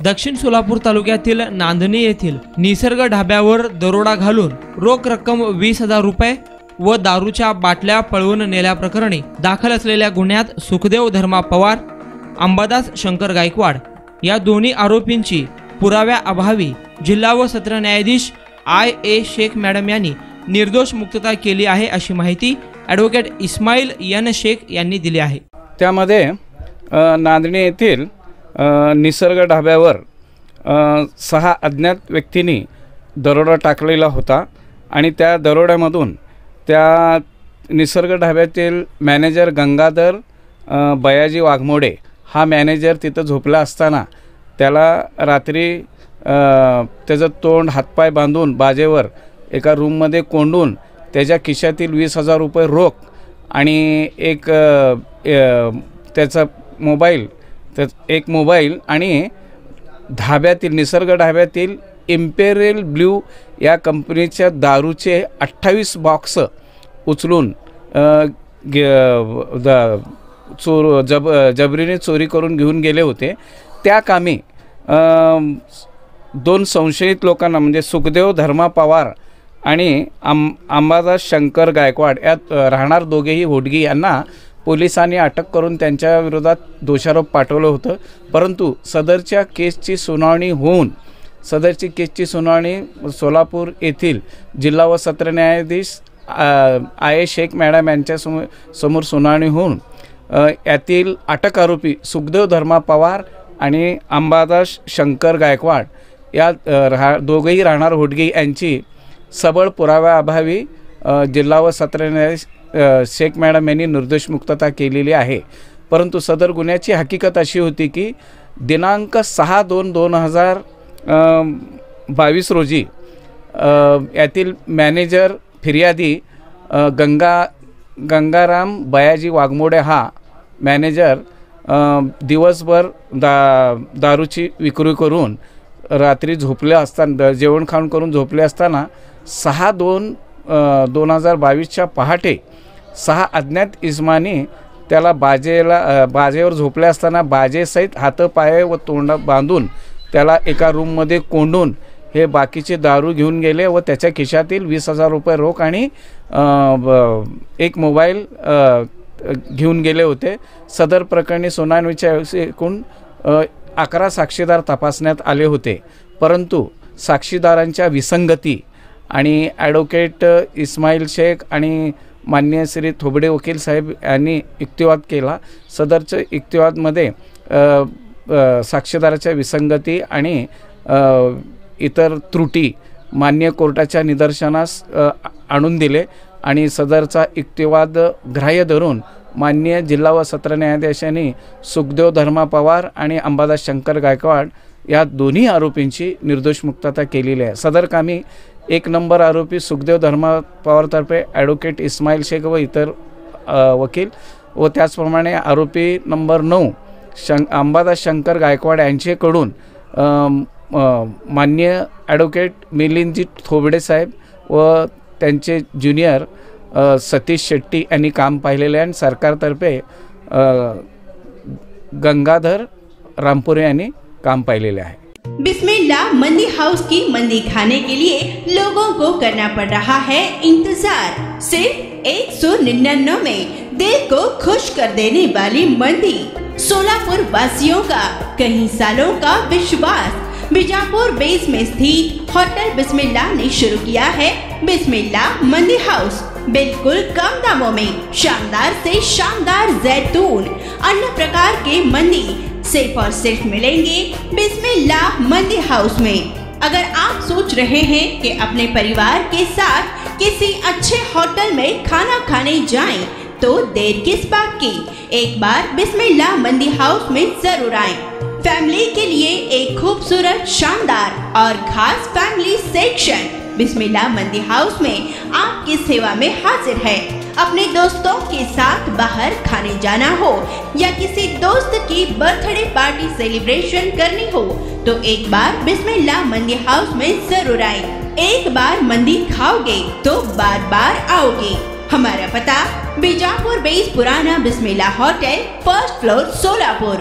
दक्षिण सोलापूर तालुक्यातील नांदणी येथील निसर्ग ढाब्यावर दरोडा घालून रोख रक्कम 20,000 रुपये व दारूच्या बाटल्या पळवून नेल्याप्रकरणी दाखल असलेल्या गुन्ह्यात सुखदेव धर्मा पवार, अंबादास शंकर गायकवाड या दोन्ही आरोपींची पुराव्याअभावी जिल्हा व सत्र न्यायाधीश IA शेख मॅडम यांनी निर्दोष मुक्तता केली आहे, अशी माहिती ॲडव्होकेट इस्माईल एन शेख यांनी दिली आहे। त्यामध्ये नांदणी येथील निसर्ग ढाब्यावर 6 अज्ञात व्यक्तींनी दरोडा टाकलेला होता आणि त्या दरोड्यामधून त्या निसर्ग ढाब्यातील मॅनेजर गंगाधर बयाजी वाघमोडे हा मॅनेजर तिथं झोपला असताना त्याला रात्री त्याचं तोंड हातपाय बांधून बाजेवर एका रूममध्ये कोंडून त्याच्या खिशातील 20,000 रुपये रोख आणि त्याचा मोबाईल आणि ढाब्यातील निसर्ग ढाब्यातील इम्पेरियल ब्ल्यू या कंपनीच्या दारूचे 28 बॉक्स उचलून जबरीने चोरी करून घेऊन गेले होते। त्या कामी 2 संशयित लोकांना म्हणजे सुखदेव धर्मा पवार आणि अंबादास शंकर गायकवाड यात राहणार दोघेही होडगी यांना पोलिसांनी अटक करून त्यांच्या विरोधात दोषारोप पाठवलं होतं। परंतु सदरची केसची सुनावणी सोलापूर येथील जिल्हा व सत्र न्यायाधीश IA शेख मॅडम यांच्या समोर सुनावणी होऊन यातील अटक आरोपी सुखदेव धर्मा पवार आणि अंबादास शंकर गायकवाड या दोघेही राहणार होडगी यांची सबळ पुराव्याअभावी जिल्हा व सत्र न्यायाधीश शेख मॅडम यांनी निर्दोष मुक्तता केलेली आहे। परंतु सदर गुन्ह्याची हकीकत अशी होती की दिनांक 6/2/2022 रोजी यातील मॅनेजर फिर्यादी गंगाराम बयाजी वाघमोडे हा मॅनेजर दिवसभर दारूची विक्री करून रात्री झोपले असताना जेवण खाऊन करून झोपले असताना 6/2/2022 पहाटे 6 अज्ञात इस्मानी त्याला बाजेवर झोपले असताना बाजेसहित हातपाय व तोंड बांधून त्याला एका रूममध्ये कोंडून हे बाकीचे दारू घेऊन गेले व त्याच्या खिशातील 20,000 रुपये रोख आणि एक मोबाईल घेऊन गेले होते। सदर प्रकरणी सुनावणीच्या एकूण 11 साक्षीदार तपासण्यात आले होते, परंतु साक्षीदारांच्या विसंगती आणि ॲडव्होकेट इस्माईल शेख आणि माननीय श्री थोबडे वकील साहेब यांनी युक्तिवाद केला। सदरच्या युक्तिवादमध्ये साक्षीदाराच्या विसंगती आणि इतर त्रुटी मान्य कोर्टाच्या निदर्शनास आणून दिले आणि सदरचा युक्तिवाद ग्राह्य धरून माननीय जिल्हा व सत्र न्यायाधीशांनी सुखदेव धर्मा पवार आणि अंबादास शंकर गायकवाड या दोन्ही आरोपींची निर्दोष मुक्तता केलेली आहे। सदर कामी 1 नंबर आरोपी सुखदेव धर्मा पवारतर्फे ॲडव्होकेट इस्माईल शेख व इतर वकील व त्याचप्रमाणे आरोपी नंबर 9 अंबादास शंकर गायकवाड यांच्याकडून मान्य ॲडव्होकेट मिलिंदजी थोबडे साहेब व त्यांचे ज्युनियर सतीश शेट्टी यांनी काम पाहिलेले आहे आणि सरकारतर्फे गंगाधर रामपुरे यांनी काम पाहिलेले आहे। बिस्मिल्लाह मंदी हाउस की मंदी खाने के लिए लोगों को करना पड़ रहा है इंतजार। सिर्फ 199 में दिल को खुश कर देने वाली मंदी, सोलापुर वासियों का कई सालों का विश्वास। बीजापुर बेस में स्थित होटल बिस्मिल्लाह ने शुरू किया है बिस्मिल्लाह मंदी हाउस। बिल्कुल कम दामों में शानदार से शानदार जैतून अन्य प्रकार के मंदी सिर्फ और सिर्फ मिलेंगे बिस्मिल्लाह मंदी हाउस में। अगर आप सोच रहे हैं कि अपने परिवार के साथ किसी अच्छे होटल में खाना खाने जाएं, तो देर किस बात की, एक बार बिस्मिल्लाह मंदी हाउस में जरूर आएं। फैमिली के लिए एक खूबसूरत शानदार और खास फैमिली सेक्शन बिस्मिल्लाह मंदी हाउस में आपकी सेवा में हाजिर है। अपने दोस्तों के साथ बाहर खाने जाना हो या किसी दोस्त की बर्थडे पार्टी सेलिब्रेशन करनी हो तो एक बार बिस्मिल्लाह मंदी हाउस में जरूर आए। एक बार मंदी खाओगे तो बार बार आओगे। हमारा पता बीजापुर बेस पुराना बिस्मिल्लाह होटल, 1st फ्लोर, सोलापुर।